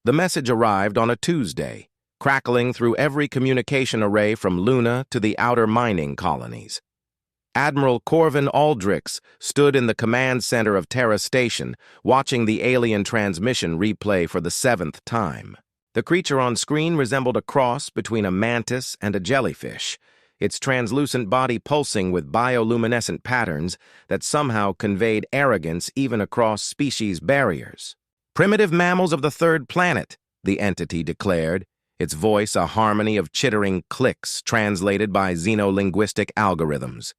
The message arrived on a Tuesday, crackling through every communication array from Luna to the outer mining colonies. Admiral Corvin Aldrich stood in the command center of Terra Station, watching the alien transmission replay for the 7th time. The creature on screen resembled a cross between a mantis and a jellyfish, its translucent body pulsing with bioluminescent patterns that somehow conveyed arrogance even across species barriers. "Primitive mammals of the third planet," the entity declared, its voice a harmony of chittering clicks translated by xenolinguistic algorithms.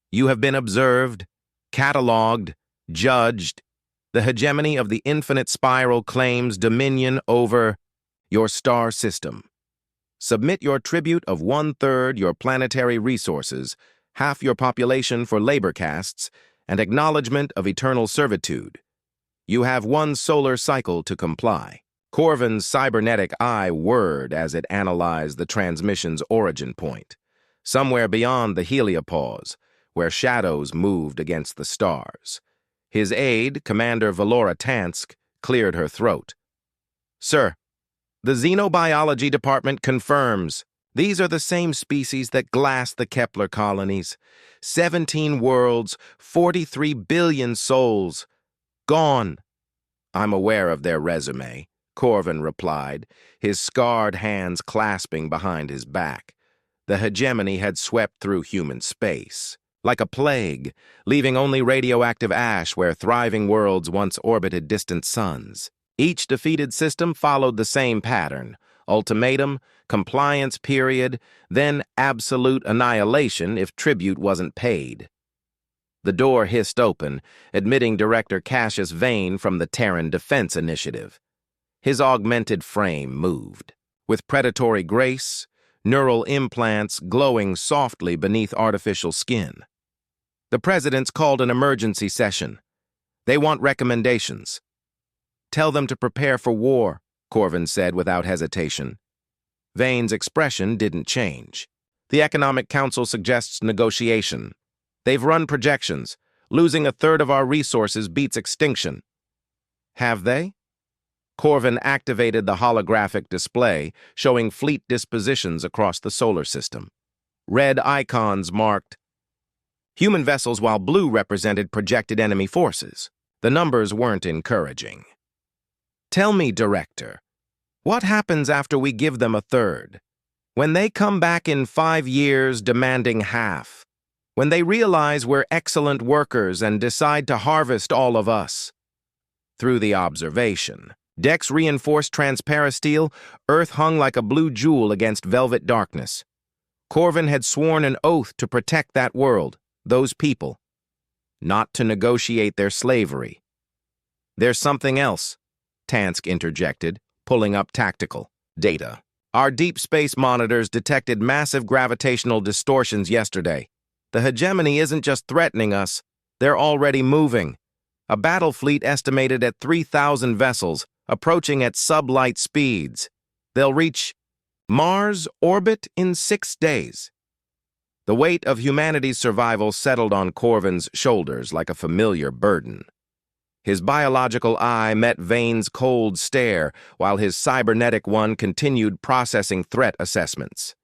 "You have been observed, catalogued, judged. The hegemony of the infinite spiral claims dominion over your star system. Submit your tribute of 1/3 your planetary resources, half your population for labor castes, and acknowledgement of eternal servitude. You have 1 solar cycle to comply." Corvin's cybernetic eye whirred as it analyzed the transmission's origin point, somewhere beyond the heliopause, where shadows moved against the stars. His aide, Commander Valora Tansk, cleared her throat. "Sir, the Xenobiology Department confirms these are the same species that glassed the Kepler colonies. 17 worlds, 43 billion souls. Gone." "I'm aware of their resume," Corvin replied, his scarred hands clasping behind his back. The hegemony had swept through human space, like a plague, leaving only radioactive ash where thriving worlds once orbited distant suns. Each defeated system followed the same pattern: ultimatum, compliance period, then absolute annihilation if tribute wasn't paid. The door hissed open, admitting Director Cassius Vane from the Terran Defense Initiative. His augmented frame moved, with predatory grace, neural implants glowing softly beneath artificial skin. "The president's called an emergency session. They want recommendations." "Tell them to prepare for war," Corvin said without hesitation. Vane's expression didn't change. "The Economic Council suggests negotiation. They've run projections. Losing 1/3 of our resources beats extinction." "Have they?" Corvin activated the holographic display, showing fleet dispositions across the solar system. Red icons marked human vessels, while blue represented projected enemy forces. The numbers weren't encouraging. "Tell me, Director, what happens after we give them 1/3? When they come back in 5 years demanding half? When they realize we're excellent workers and decide to harvest all of us?" Through the observation, decks reinforced transparasteel, Earth hung like a blue jewel against velvet darkness. Corvin had sworn an oath to protect that world, those people, not to negotiate their slavery. "There's something else," Tansk interjected, pulling up tactical data. "Our deep space monitors detected massive gravitational distortions yesterday. The hegemony isn't just threatening us, they're already moving. A battle fleet estimated at 3,000 vessels, approaching at sublight speeds. They'll reach Mars orbit in 6 days." The weight of humanity's survival settled on Corvin's shoulders like a familiar burden. His biological eye met Vane's cold stare, while his cybernetic one continued processing threat assessments.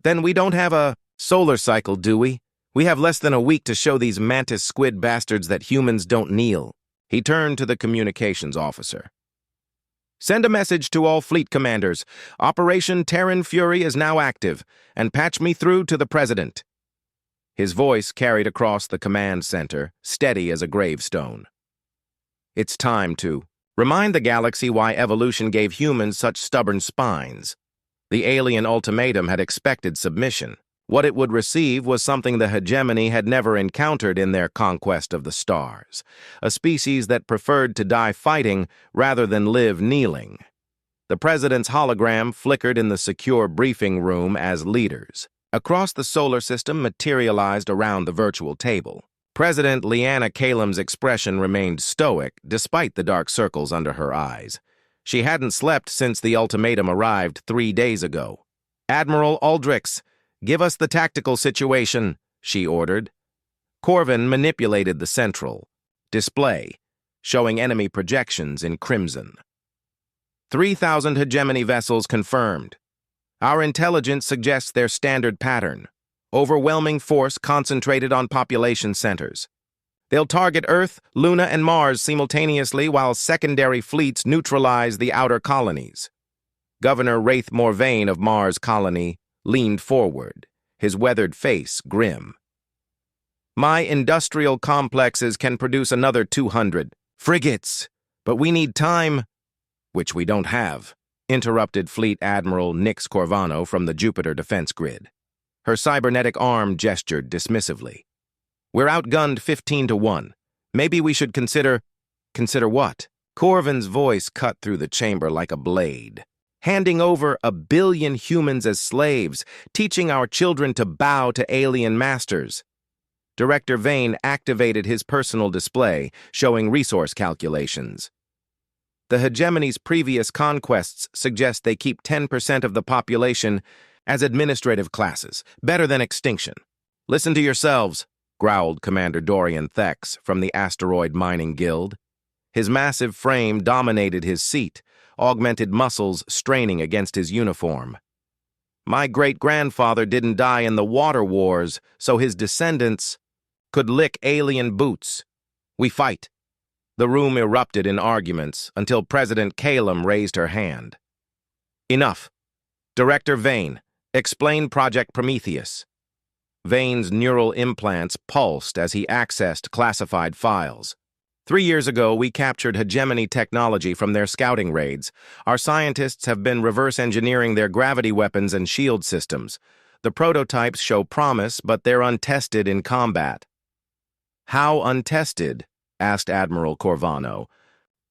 "Then we don't have a solar cycle, do we? We have less than a week to show these mantis squid bastards that humans don't kneel." He turned to the communications officer. "Send a message to all fleet commanders. Operation Terran Fury is now active, and patch me through to the president." His voice carried across the command center, steady as a gravestone. "It's time to remind the galaxy why evolution gave humans such stubborn spines. The alien ultimatum had expected submission. What it would receive was something the hegemony had never encountered in their conquest of the stars, a species that preferred to die fighting rather than live kneeling. The president's hologram flickered in the secure briefing room as leaders. Across the solar system materialized around the virtual table. President Leanna Kalem's expression remained stoic despite the dark circles under her eyes. She hadn't slept since the ultimatum arrived 3 days ago. "Admiral Aldrich, give us the tactical situation," she ordered. Corvin manipulated the central display, showing enemy projections in crimson. 3,000 hegemony vessels confirmed. Our intelligence suggests their standard pattern. Overwhelming force concentrated on population centers. They'll target Earth, Luna, and Mars simultaneously while secondary fleets neutralize the outer colonies. Governor Wraith Morvain of Mars Colony leaned forward, his weathered face grim. My industrial complexes can produce another 200 frigates, but we need time, which we don't have, interrupted Fleet Admiral Nix Corvano from the Jupiter defense grid. Her cybernetic arm gestured dismissively. We're outgunned 15-1. Maybe we should consider what? Corvin's voice cut through the chamber like a blade. Handing over 1 billion humans as slaves, teaching our children to bow to alien masters. Director Vane activated his personal display, showing resource calculations. The hegemony's previous conquests suggest they keep 10% of the population as administrative classes, better than extinction. Listen to yourselves, growled Commander Dorian Thex from the Asteroid Mining Guild. His massive frame dominated his seat, augmented muscles straining against his uniform. My great-grandfather didn't die in the water wars, so his descendants could lick alien boots. We fight. The room erupted in arguments until President Calum raised her hand. Enough. Director Vane, explain Project Prometheus. Vane's neural implants pulsed as he accessed classified files. 3 years ago, we captured hegemony technology from their scouting raids. Our scientists have been reverse engineering their gravity weapons and shield systems. The prototypes show promise, but they're untested in combat. How untested? Asked Admiral Corvano.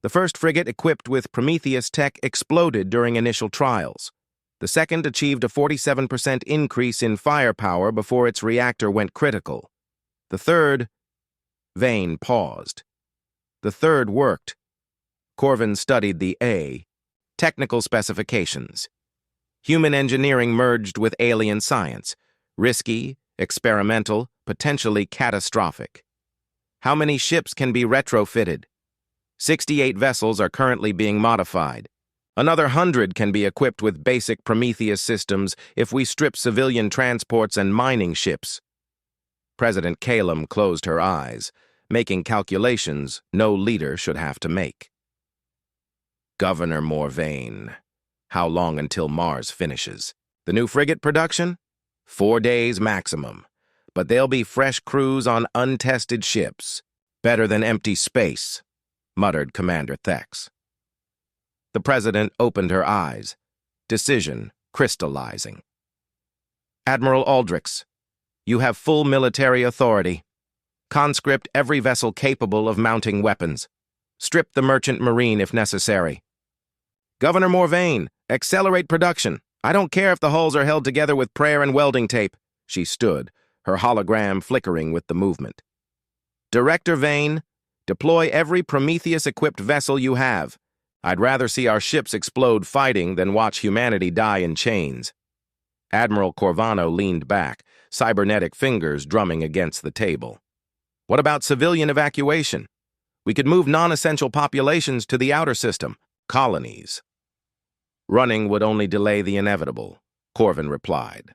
The first frigate equipped with Prometheus tech exploded during initial trials. The second achieved a 47% increase in firepower before its reactor went critical. The third... Vane paused. The third worked. Corvin studied the technical specifications. Human engineering merged with alien science. Risky, experimental, potentially catastrophic. How many ships can be retrofitted? 68 vessels are currently being modified. Another 100 can be equipped with basic Prometheus systems if we strip civilian transports and mining ships. President Calum closed her eyes, making calculations no leader should have to make. Governor Morvain, how long until Mars finishes? The new frigate production? 4 days maximum. But they'll be fresh crews on untested ships. Better than empty space, muttered Commander Thex. The President opened her eyes, decision crystallizing. Admiral Aldrich, you have full military authority. Conscript every vessel capable of mounting weapons. Strip the merchant marine if necessary. Governor Morvain, accelerate production. I don't care if the hulls are held together with prayer and welding tape. She stood, her hologram flickering with the movement. Director Vane, deploy every Prometheus-equipped vessel you have. I'd rather see our ships explode fighting than watch humanity die in chains. Admiral Corvano leaned back, cybernetic fingers drumming against the table. What about civilian evacuation? We could move non-essential populations to the outer system, colonies. Running would only delay the inevitable, Corvin replied.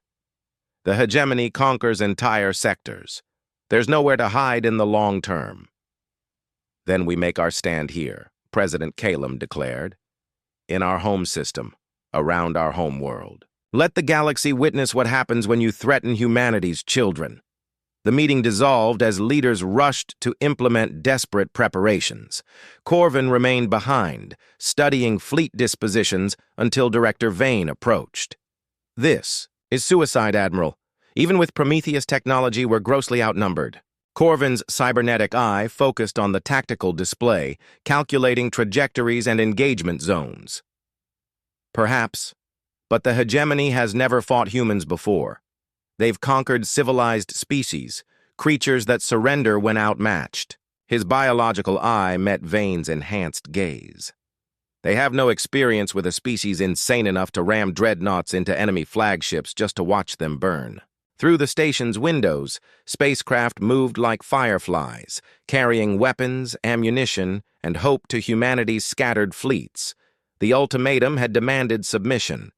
The hegemony conquers entire sectors. There's nowhere to hide in the long term. Then we make our stand here, President Calum declared. In our home system, around our home world. Let the galaxy witness what happens when you threaten humanity's children. The meeting dissolved as leaders rushed to implement desperate preparations. Corvin remained behind, studying fleet dispositions until Director Vane approached. This is suicide, Admiral. Even with Prometheus technology, we're grossly outnumbered. Corvin's cybernetic eye focused on the tactical display, calculating trajectories and engagement zones. Perhaps, but the hegemony has never fought humans before. They've conquered civilized species, creatures that surrender when outmatched. His biological eye met Vane's enhanced gaze. They have no experience with a species insane enough to ram dreadnoughts into enemy flagships just to watch them burn. Through the station's windows, spacecraft moved like fireflies, carrying weapons, ammunition, and hope to humanity's scattered fleets. The ultimatum had demanded submission.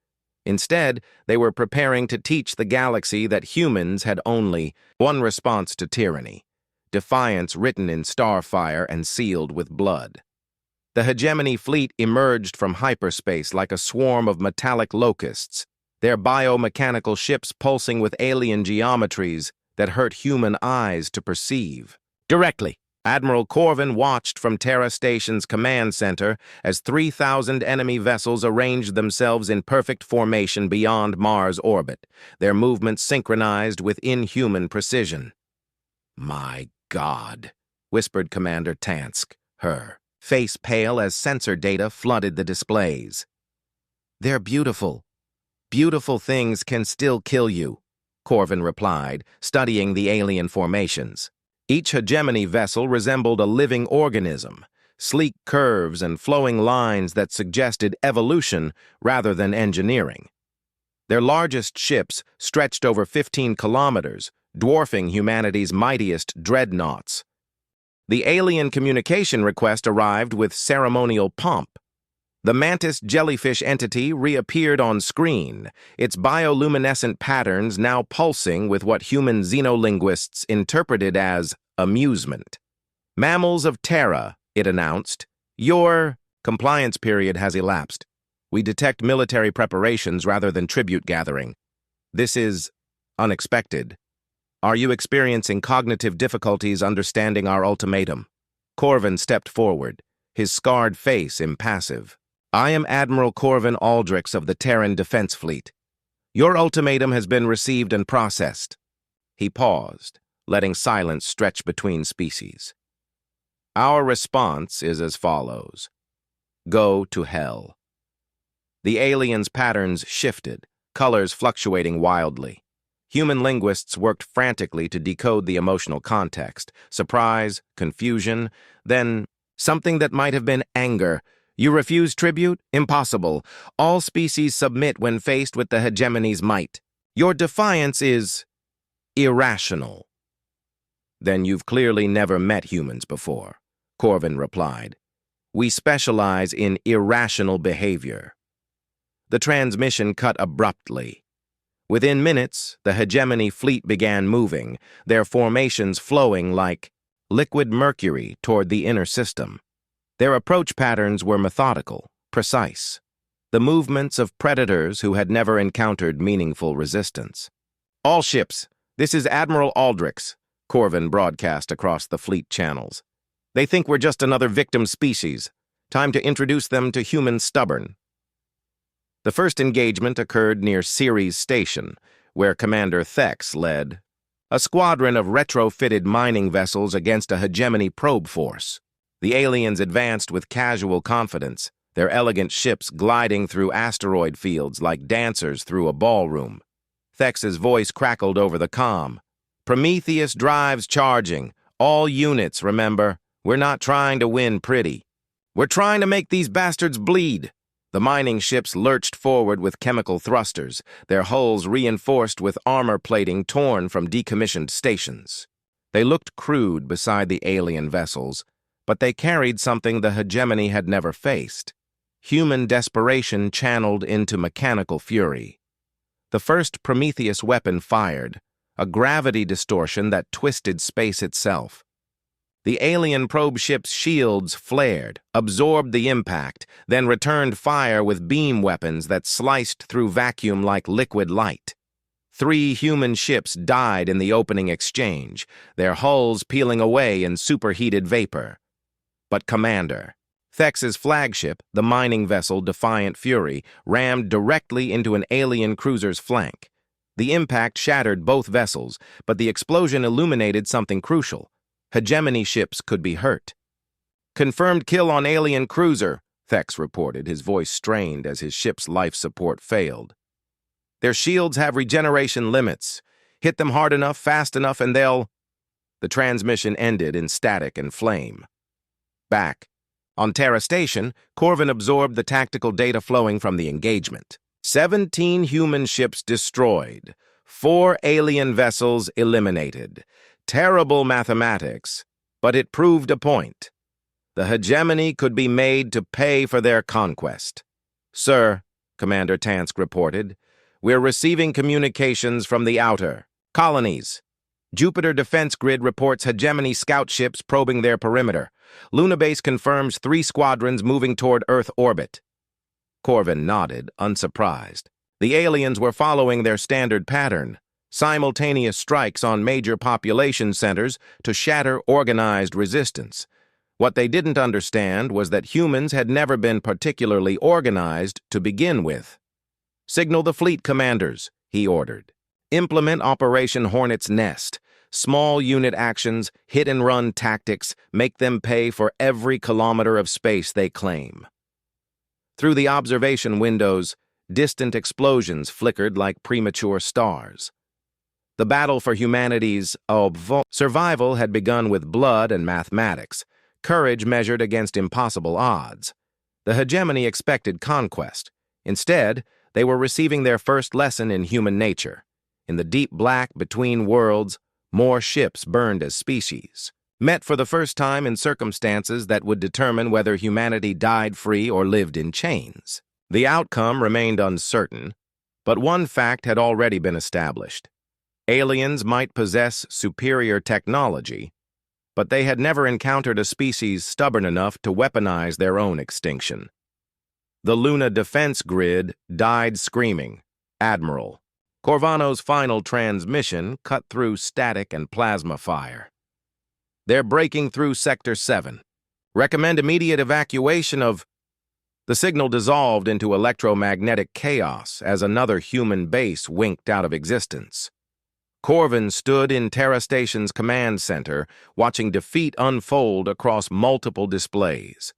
Instead, they were preparing to teach the galaxy that humans had only one response to tyranny: defiance written in starfire and sealed with blood. The hegemony fleet emerged from hyperspace like a swarm of metallic locusts, their biomechanical ships pulsing with alien geometries that hurt human eyes to perceive. Directly, Admiral Corvin watched from Terra Station's command center as 3,000 enemy vessels arranged themselves in perfect formation beyond Mars' orbit, their movements synchronized with inhuman precision. "My God," whispered Commander Tansk, her face pale as sensor data flooded the displays. "They're beautiful. Beautiful things can still kill you," Corvin replied, studying the alien formations. Each hegemony vessel resembled a living organism, sleek curves and flowing lines that suggested evolution rather than engineering. Their largest ships stretched over 15 kilometers, dwarfing humanity's mightiest dreadnoughts. The alien communication request arrived with ceremonial pomp. The mantis jellyfish entity reappeared on screen, its bioluminescent patterns now pulsing with what human xenolinguists interpreted as amusement. "Mammals of Terra," it announced, "your compliance period has elapsed. We detect military preparations rather than tribute gathering. This is unexpected. Are you experiencing cognitive difficulties understanding our ultimatum?" Corvin stepped forward, his scarred face impassive. "I am Admiral Corvin Aldrich of the Terran Defense Fleet. Your ultimatum has been received and processed." He paused, letting silence stretch between species. "Our response is as follows. Go to hell." The aliens' patterns shifted, colors fluctuating wildly. Human linguists worked frantically to decode the emotional context: surprise, confusion, then something that might have been anger. "You refuse tribute? Impossible. All species submit when faced with the hegemony's might. Your defiance is irrational." "Then you've clearly never met humans before," Corvin replied. "We specialize in irrational behavior." The transmission cut abruptly. Within minutes, the hegemony fleet began moving, their formations flowing like liquid mercury toward the inner system. Their approach patterns were methodical, precise, the movements of predators who had never encountered meaningful resistance. "All ships, this is Admiral Aldrich," Corvin broadcast across the fleet channels. "They think we're just another victim species. Time to introduce them to human stubborn." The first engagement occurred near Ceres Station, where Commander Thex led a squadron of retrofitted mining vessels against a hegemony probe force. The aliens advanced with casual confidence, their elegant ships gliding through asteroid fields like dancers through a ballroom. Thex's voice crackled over the comm. "Prometheus drives charging. All units, remember. We're not trying to win pretty. We're trying to make these bastards bleed." The mining ships lurched forward with chemical thrusters, their hulls reinforced with armor plating torn from decommissioned stations. They looked crude beside the alien vessels, but they carried something the hegemony had never faced: human desperation channeled into mechanical fury. The first Prometheus weapon fired, a gravity distortion that twisted space itself. The alien probe ship's shields flared, absorbed the impact, then returned fire with beam weapons that sliced through vacuum like liquid light. 3 human ships died in the opening exchange, their hulls peeling away in superheated vapor. But Commander Thex's flagship, the mining vessel Defiant Fury, rammed directly into an alien cruiser's flank. The impact shattered both vessels, but the explosion illuminated something crucial. Hegemony ships could be hurt. "Confirmed kill on alien cruiser," Thex reported, his voice strained as his ship's life support failed. "Their shields have regeneration limits. Hit them hard enough, fast enough, and they'll—" The transmission ended in static and flame. Back on Terra Station, Corvin absorbed the tactical data flowing from the engagement. 17 human ships destroyed, 4 alien vessels eliminated. Terrible mathematics, but it proved a point. The hegemony could be made to pay for their conquest. Sir, Commander Tansk reported, we're receiving communications from the outer colonies. Jupiter Defense Grid reports hegemony scout ships probing their perimeter. Luna Base confirms 3 squadrons moving toward Earth orbit. Corvin nodded, unsurprised. The aliens were following their standard pattern, simultaneous strikes on major population centers to shatter organized resistance. What they didn't understand was that humans had never been particularly organized to begin with. Signal the fleet commanders, he ordered. Implement Operation Hornet's Nest. Small unit actions, hit-and-run tactics, make them pay for every kilometer of space they claim. Through the observation windows, distant explosions flickered like premature stars. The battle for humanity's survival had begun with blood and mathematics, courage measured against impossible odds. The hegemony expected conquest. Instead, they were receiving their first lesson in human nature. In the deep black between worlds, more ships burned as species, met for the first time in circumstances that would determine whether humanity died free or lived in chains. The outcome remained uncertain, but one fact had already been established. Aliens might possess superior technology, but they had never encountered a species stubborn enough to weaponize their own extinction. The Luna Defense Grid died screaming, Admiral. Corvano's final transmission cut through static and plasma fire. They're breaking through Sector 7. Recommend immediate evacuation of... The signal dissolved into electromagnetic chaos as another human base winked out of existence. Corvin stood in Terra Station's command center, watching defeat unfold across multiple displays.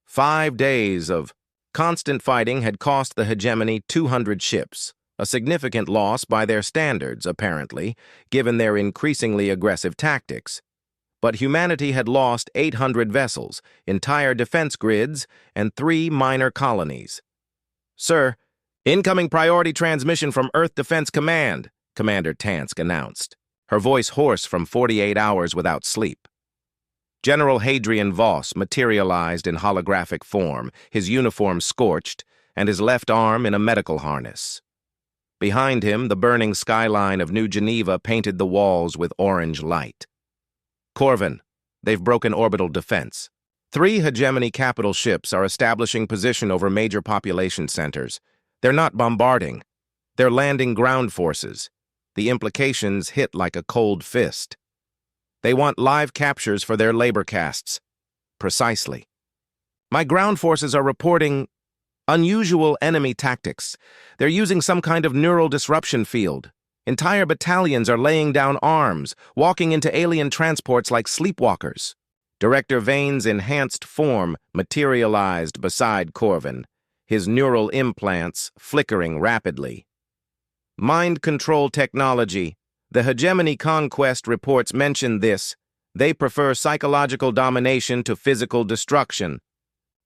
5 days of constant fighting had cost the hegemony 200 ships, a significant loss by their standards, apparently, given their increasingly aggressive tactics. But humanity had lost 800 vessels, entire defense grids, and 3 minor colonies. Sir, incoming priority transmission from Earth Defense Command, Commander Tansk announced, her voice hoarse from 48 hours without sleep. General Hadrian Voss materialized in holographic form, his uniform scorched, and his left arm in a medical harness. Behind him, the burning skyline of New Geneva painted the walls with orange light. Corvin, they've broken orbital defense. 3 hegemony capital ships are establishing position over major population centers. They're not bombarding. They're landing ground forces. The implications hit like a cold fist. They want live captures for their labor castes. Precisely. My ground forces are reporting unusual enemy tactics. They're using some kind of neural disruption field. Entire battalions are laying down arms, walking into alien transports like sleepwalkers. Director Vane's enhanced form materialized beside Corvin, his neural implants flickering rapidly. Mind control technology. The hegemony conquest reports mention this. They prefer psychological domination to physical destruction.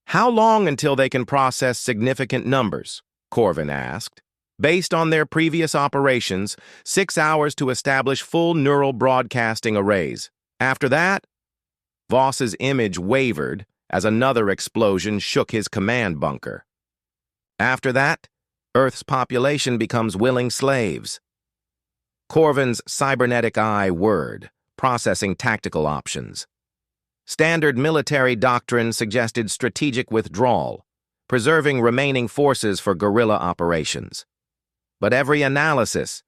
How long until they can process significant numbers? Corvin asked. Based on their previous operations, 6 hours to establish full neural broadcasting arrays. After that, Voss's image wavered as another explosion shook his command bunker. After that, Earth's population becomes willing slaves. Corvin's cybernetic eye whirred, processing tactical options. Standard military doctrine suggested strategic withdrawal, preserving remaining forces for guerrilla operations. But every analysis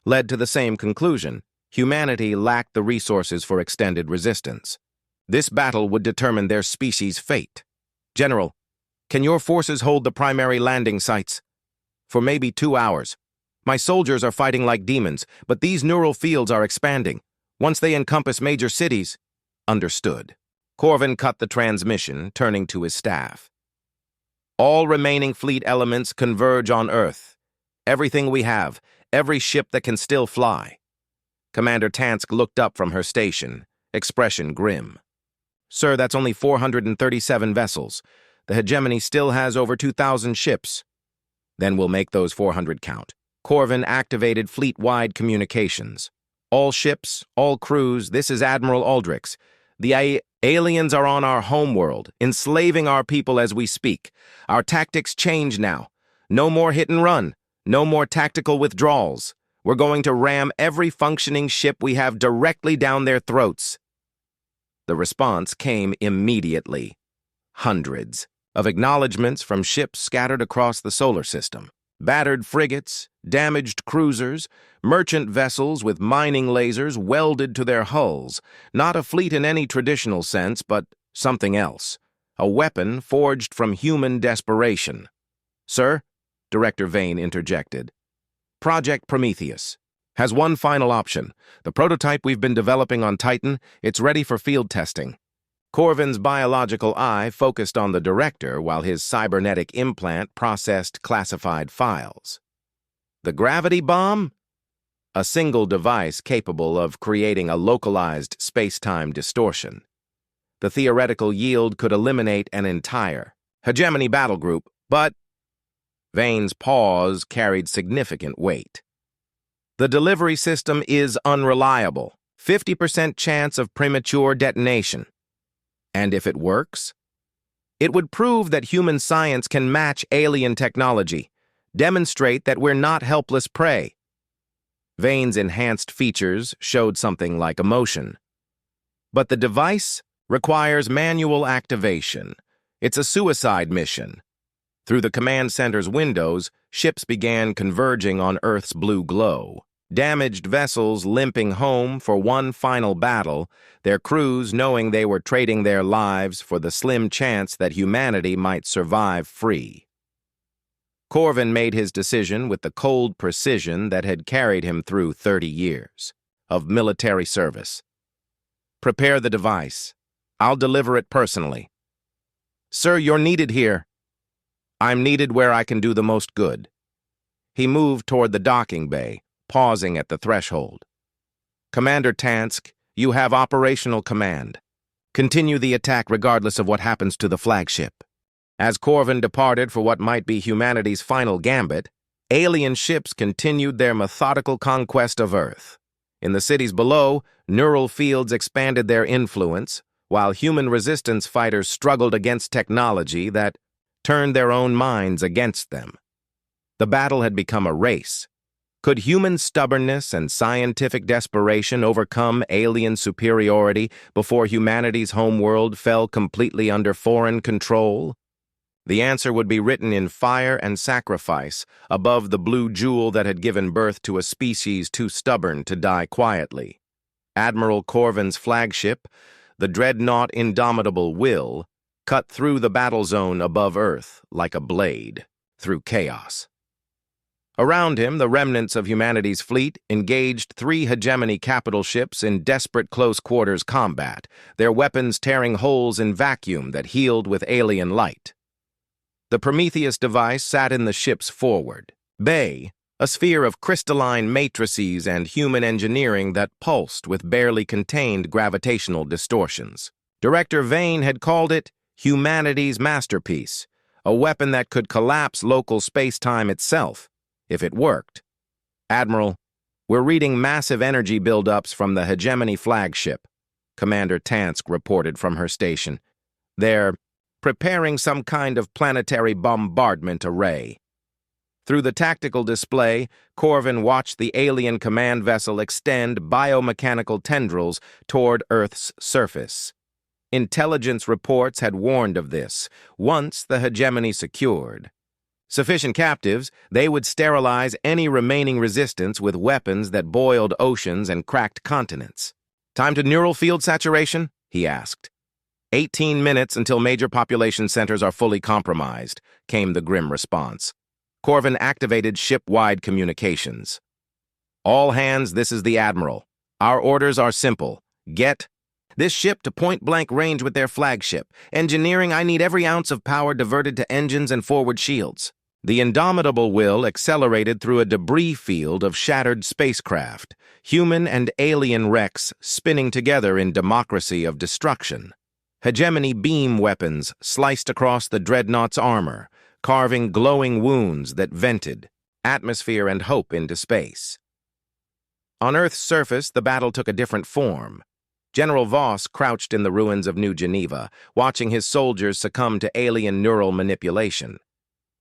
led to the same conclusion. Humanity lacked the resources for extended resistance. This battle would determine their species' fate. General, can your forces hold the primary landing sites? For maybe 2 hours. My soldiers are fighting like demons, but these neural fields are expanding. Once they encompass major cities... Understood. Corvin cut the transmission, turning to his staff. All remaining fleet elements converge on Earth. Everything we have, every ship that can still fly. Commander Tansk looked up from her station, expression grim. Sir, that's only 437 vessels. The hegemony still has over 2,000 ships. Then we'll make those 400 count. Corvin activated fleet-wide communications. All ships, all crews, this is Admiral Aldrich. The aliens are on our homeworld, enslaving our people as we speak. Our tactics change now. No more hit and run. No more tactical withdrawals. We're going to ram every functioning ship we have directly down their throats. The response came immediately. Hundreds of acknowledgments from ships scattered across the solar system. Battered frigates, damaged cruisers, merchant vessels with mining lasers welded to their hulls. Not a fleet in any traditional sense, but something else. A weapon forged from human desperation. "Sir," Director Vane interjected, "Project Prometheus has one final option. The prototype we've been developing on Titan, it's ready for field testing." Corvin's biological eye focused on the director while his cybernetic implant processed classified files. The gravity bomb? A single device capable of creating a localized space-time distortion. The theoretical yield could eliminate an entire hegemony battle group, but Vane's pause carried significant weight. The delivery system is unreliable. 50% chance of premature detonation. And if it works, it would prove that human science can match alien technology, demonstrate that we're not helpless prey. Vane's enhanced features showed something like emotion. But the device requires manual activation. It's a suicide mission. Through the command center's windows, ships began converging on Earth's blue glow. Damaged vessels limping home for one final battle, their crews knowing they were trading their lives for the slim chance that humanity might survive free. Corvin made his decision with the cold precision that had carried him through 30 years of military service. "Prepare the device. I'll deliver it personally." "Sir, you're needed here." "I'm needed where I can do the most good." He moved toward the docking bay, pausing at the threshold. "Commander Tansk, you have operational command. Continue the attack regardless of what happens to the flagship." As Corvin departed for what might be humanity's final gambit, alien ships continued their methodical conquest of Earth. In the cities below, neural fields expanded their influence, while human resistance fighters struggled against technology that turned their own minds against them. The battle had become a race. Could human stubbornness and scientific desperation overcome alien superiority before humanity's homeworld fell completely under foreign control? The answer would be written in fire and sacrifice above the blue jewel that had given birth to a species too stubborn to die quietly. Admiral Corvin's flagship, the dreadnought Indomitable Will, cut through the battle zone above Earth like a blade through chaos. Around him, the remnants of humanity's fleet engaged 3 hegemony capital ships in desperate close-quarters combat, their weapons tearing holes in vacuum that healed with alien light. The Prometheus device sat in the ship's forward bay, a sphere of crystalline matrices and human engineering that pulsed with barely contained gravitational distortions. Director Vane had called it humanity's masterpiece, a weapon that could collapse local space-time itself, if it worked. "Admiral, we're reading massive energy buildups from the hegemony flagship," Commander Tansk reported from her station. "They're preparing some kind of planetary bombardment array." Through the tactical display, Corvin watched the alien command vessel extend biomechanical tendrils toward Earth's surface. Intelligence reports had warned of this, once the hegemony secured. Sufficient captives, they would sterilize any remaining resistance with weapons that boiled oceans and cracked continents. "Time to neural field saturation?" he asked. 18 minutes until major population centers are fully compromised, came the grim response. Corvin activated ship-wide communications. "All hands, this is the Admiral. Our orders are simple. Get this ship to point-blank range with their flagship. Engineering, I need every ounce of power diverted to engines and forward shields." The Indomitable Will accelerated through a debris field of shattered spacecraft, human and alien wrecks spinning together in democracy of destruction. Hegemony beam weapons sliced across the dreadnought's armor, carving glowing wounds that vented atmosphere and hope into space. On Earth's surface, the battle took a different form. General Voss crouched in the ruins of New Geneva, watching his soldiers succumb to alien neural manipulation.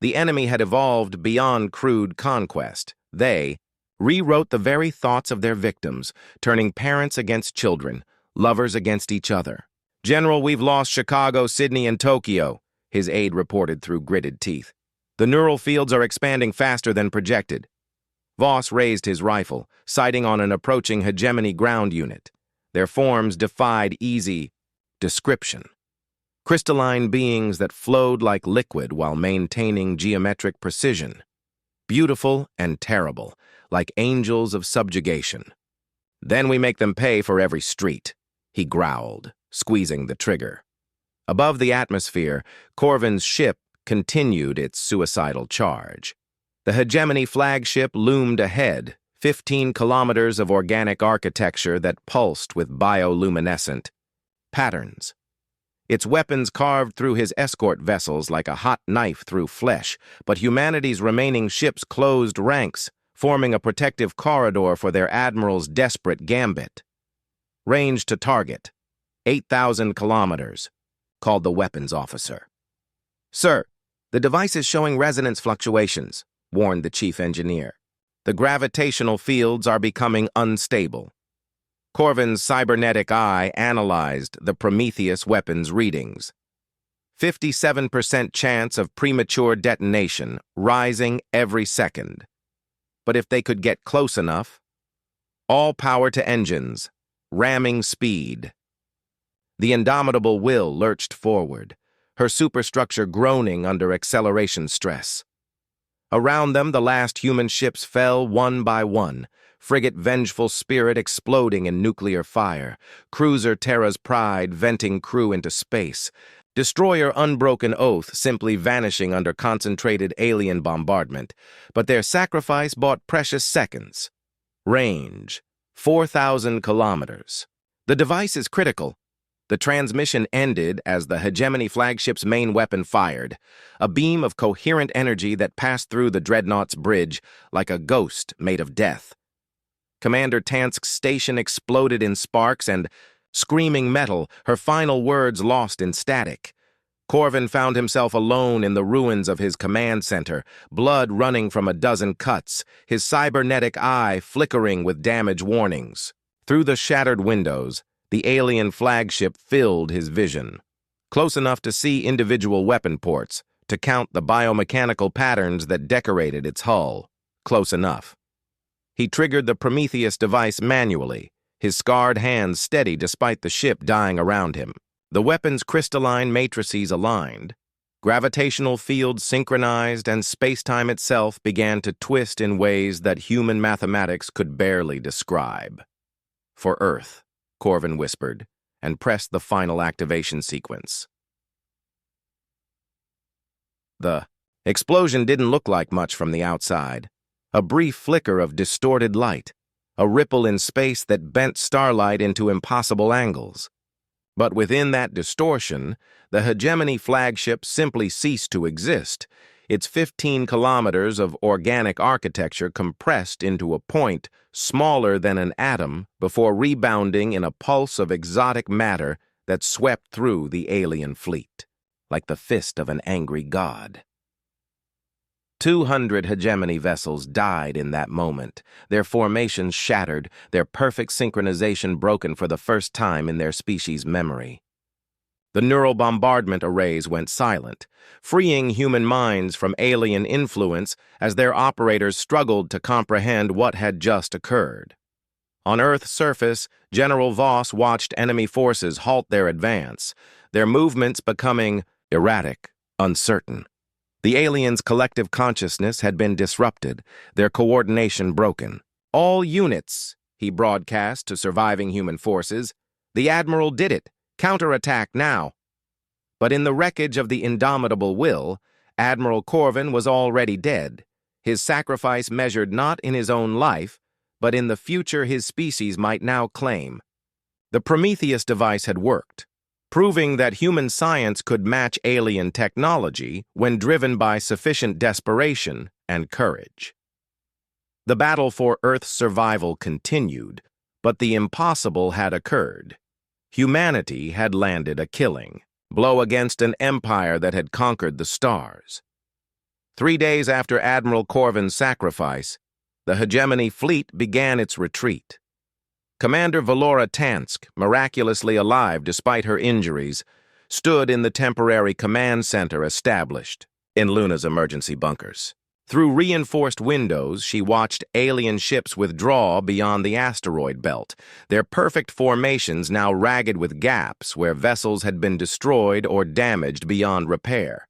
The enemy had evolved beyond crude conquest. They rewrote the very thoughts of their victims, turning parents against children, lovers against each other. "General, we've lost Chicago, Sydney, and Tokyo," his aide reported through gritted teeth. "The neural fields are expanding faster than projected." Voss raised his rifle, sighting on an approaching hegemony ground unit. Their forms defied easy description. Crystalline beings that flowed like liquid while maintaining geometric precision. Beautiful and terrible, like angels of subjugation. "Then we make them pay for every street," he growled, squeezing the trigger. Above the atmosphere, Corvin's ship continued its suicidal charge. The hegemony flagship loomed ahead, 15 kilometers of organic architecture that pulsed with bioluminescent patterns. Its weapons carved through his escort vessels like a hot knife through flesh, but humanity's remaining ships closed ranks, forming a protective corridor for their admiral's desperate gambit. "Range to target, 8,000 kilometers, called the weapons officer. "Sir, the device is showing resonance fluctuations," warned the chief engineer. "The gravitational fields are becoming unstable." Corvin's cybernetic eye analyzed the Prometheus weapons readings. 57% chance of premature detonation, rising every second. But if they could get close enough, all power to engines, ramming speed. The indomitable will lurched forward, her superstructure groaning under acceleration stress. Around them, the last human ships fell one by one, frigate Vengeful Spirit exploding in nuclear fire, cruiser Terra's Pride venting crew into space, destroyer Unbroken Oath simply vanishing under concentrated alien bombardment, but their sacrifice bought precious seconds. Range, 4,000 kilometers. The device is critical. The transmission ended as the hegemony flagship's main weapon fired, a beam of coherent energy that passed through the dreadnought's bridge like a ghost made of death. Commander Tansk's station exploded in sparks and, screaming metal, her final words lost in static. Corvin found himself alone in the ruins of his command center, blood running from a dozen cuts, his cybernetic eye flickering with damage warnings. Through the shattered windows, the alien flagship filled his vision. Close enough to see individual weapon ports, to count the biomechanical patterns that decorated its hull. Close enough. He triggered the Prometheus device manually, his scarred hands steady despite the ship dying around him. The weapon's crystalline matrices aligned, gravitational fields synchronized, and space-time itself began to twist in ways that human mathematics could barely describe. "For Earth," Corvin whispered, and pressed the final activation sequence. The explosion didn't look like much from the outside. A brief flicker of distorted light, a ripple in space that bent starlight into impossible angles. But within that distortion, the hegemony flagship simply ceased to exist, its 15 kilometers of organic architecture compressed into a point smaller than an atom before rebounding in a pulse of exotic matter that swept through the alien fleet, like the fist of an angry god. 200 hegemony vessels died in that moment, their formations shattered, their perfect synchronization broken for the first time in their species' memory. The neural bombardment arrays went silent, freeing human minds from alien influence as their operators struggled to comprehend what had just occurred. On Earth's surface, General Voss watched enemy forces halt their advance, their movements becoming erratic, uncertain. The aliens' collective consciousness had been disrupted, their coordination broken. "All units," he broadcast to surviving human forces. "The Admiral did it. Counterattack now." But in the wreckage of the indomitable will, Admiral Corvin was already dead, his sacrifice measured not in his own life, but in the future his species might now claim. The Prometheus device had worked, proving that human science could match alien technology when driven by sufficient desperation and courage. The battle for Earth's survival continued, but the impossible had occurred. Humanity had landed a killing blow against an empire that had conquered the stars. 3 days after Admiral Corvin's sacrifice, the hegemony fleet began its retreat. Commander Valora Tansk, miraculously alive despite her injuries, stood in the temporary command center established in Luna's emergency bunkers. Through reinforced windows, she watched alien ships withdraw beyond the asteroid belt, their perfect formations now ragged with gaps where vessels had been destroyed or damaged beyond repair.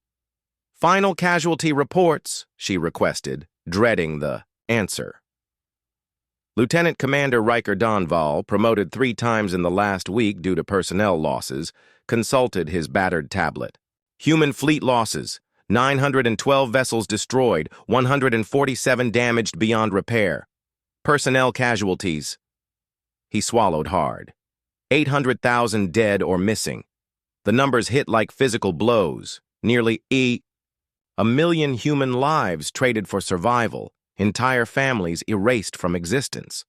"Final casualty reports," she requested, dreading the answer. Lieutenant Commander Riker Donval, promoted 3 times in the last week due to personnel losses, consulted his battered tablet. Human fleet losses: 912 vessels destroyed, 147 damaged beyond repair. Personnel casualties. He swallowed hard. 800,000 dead or missing. The numbers hit like physical blows. Nearly a million human lives traded for survival, entire families erased from existence.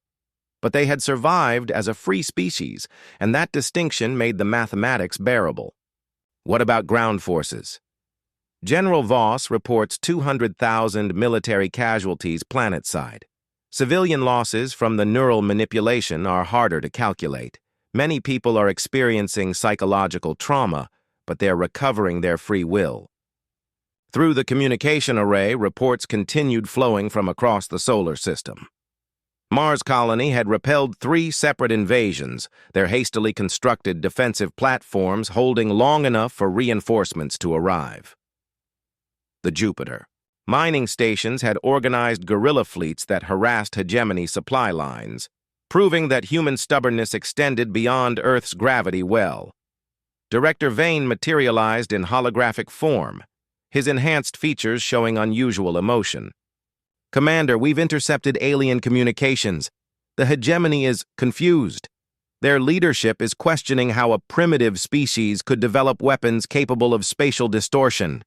But they had survived as a free species, and that distinction made the mathematics bearable. What about ground forces? General Voss reports 200,000 military casualties planetside. Civilian losses from the neural manipulation are harder to calculate. Many people are experiencing psychological trauma, but they're recovering their free will. Through the communication array, reports continued flowing from across the solar system. Mars Colony had repelled 3 separate invasions, their hastily constructed defensive platforms holding long enough for reinforcements to arrive. The Jupiter. Mining stations had organized guerrilla fleets that harassed hegemony supply lines, proving that human stubbornness extended beyond Earth's gravity well. Director Vane materialized in holographic form, his enhanced features showing unusual emotion. "Commander, we've intercepted alien communications. The hegemony is confused. Their leadership is questioning how a primitive species could develop weapons capable of spatial distortion."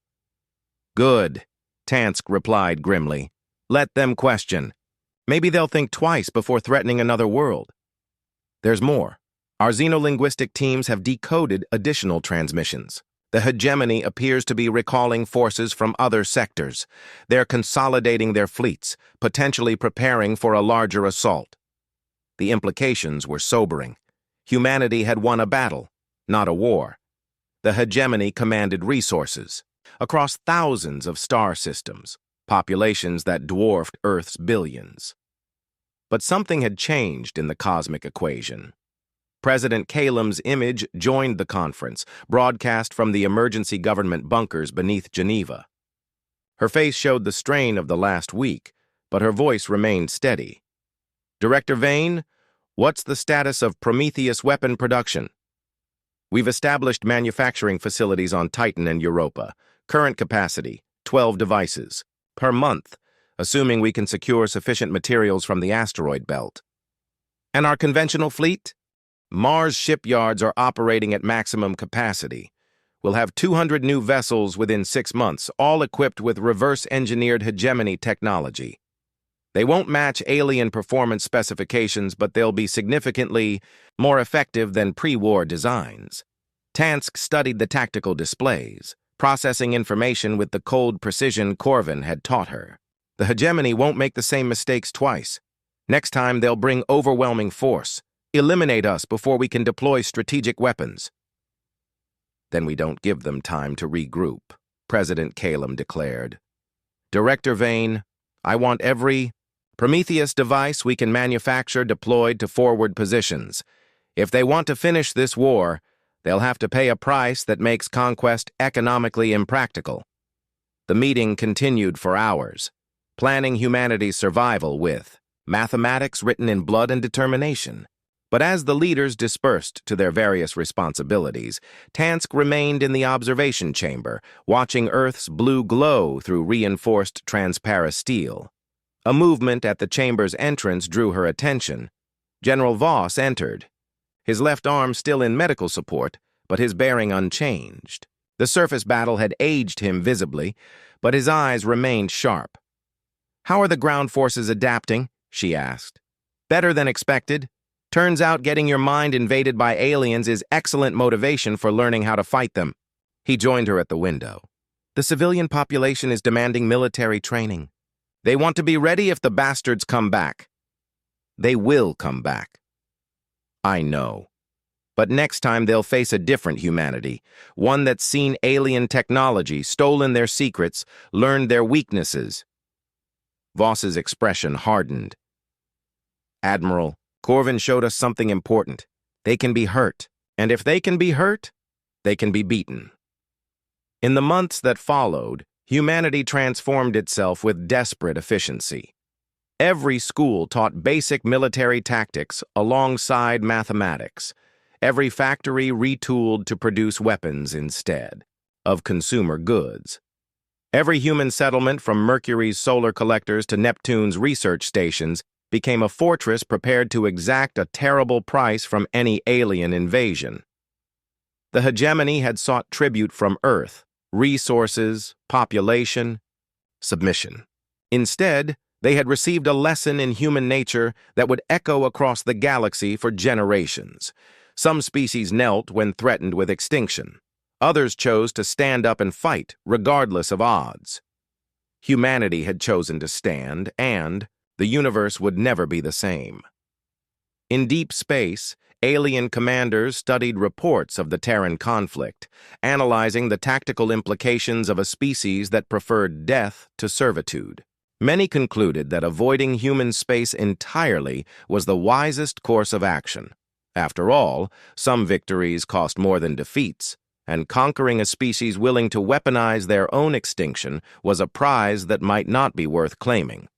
"Good," Tansk replied grimly. "Let them question. Maybe they'll think twice before threatening another world." There's more. Our xenolinguistic teams have decoded additional transmissions. The hegemony appears to be recalling forces from other sectors. They're consolidating their fleets, potentially preparing for a larger assault. The implications were sobering. Humanity had won a battle, not a war. The hegemony commanded resources across thousands of star systems, populations that dwarfed Earth's billions. But something had changed in the cosmic equation. President Kalem's image joined the conference, broadcast from the emergency government bunkers beneath Geneva. Her face showed the strain of the last week, but her voice remained steady. "Director Vane, what's the status of Prometheus weapon production?" "We've established manufacturing facilities on Titan and Europa. Current capacity, 12 devices. Per month, assuming we can secure sufficient materials from the asteroid belt." "And our conventional fleet?" "Mars shipyards are operating at maximum capacity. We'll have 200 new vessels within 6 months, all equipped with reverse-engineered hegemony technology. They won't match alien performance specifications, but they'll be significantly more effective than pre-war designs." Tansk studied the tactical displays, processing information with the cold precision Corvin had taught her. The hegemony won't make the same mistakes twice. Next time, they'll bring overwhelming force. Eliminate us before we can deploy strategic weapons. "Then we don't give them time to regroup," President Kalem declared. "Director Vane, I want every Prometheus device we can manufacture deployed to forward positions. If they want to finish this war, they'll have to pay a price that makes conquest economically impractical." The meeting continued for hours, planning humanity's survival with mathematics written in blood and determination. But as the leaders dispersed to their various responsibilities, Tansk remained in the observation chamber, watching Earth's blue glow through reinforced transparasteel. A movement at the chamber's entrance drew her attention. General Voss entered, his left arm still in medical support, but his bearing unchanged. The surface battle had aged him visibly, but his eyes remained sharp. "How are the ground forces adapting?" she asked. "Better than expected. Turns out getting your mind invaded by aliens is excellent motivation for learning how to fight them. He joined her at the window. The civilian population is demanding military training. They want to be ready if the bastards come back. They will come back. I know. But next time they'll face a different humanity, one that's seen alien technology, stolen their secrets, learned their weaknesses. Voss's expression hardened. Admiral, Corvin showed us something important. They can be hurt, and if they can be hurt, they can be beaten. In the months that followed, humanity transformed itself with desperate efficiency. Every school taught basic military tactics alongside mathematics. Every factory retooled to produce weapons instead of consumer goods. Every human settlement from Mercury's solar collectors to Neptune's research stations became a fortress prepared to exact a terrible price from any alien invasion. The hegemony had sought tribute from Earth, resources, population, submission. Instead, they had received a lesson in human nature that would echo across the galaxy for generations. Some species knelt when threatened with extinction. Others chose to stand up and fight, regardless of odds. Humanity had chosen to stand, and the universe would never be the same. In deep space, alien commanders studied reports of the Terran conflict, analyzing the tactical implications of a species that preferred death to servitude. Many concluded that avoiding human space entirely was the wisest course of action. After all, some victories cost more than defeats, and conquering a species willing to weaponize their own extinction was a prize that might not be worth claiming.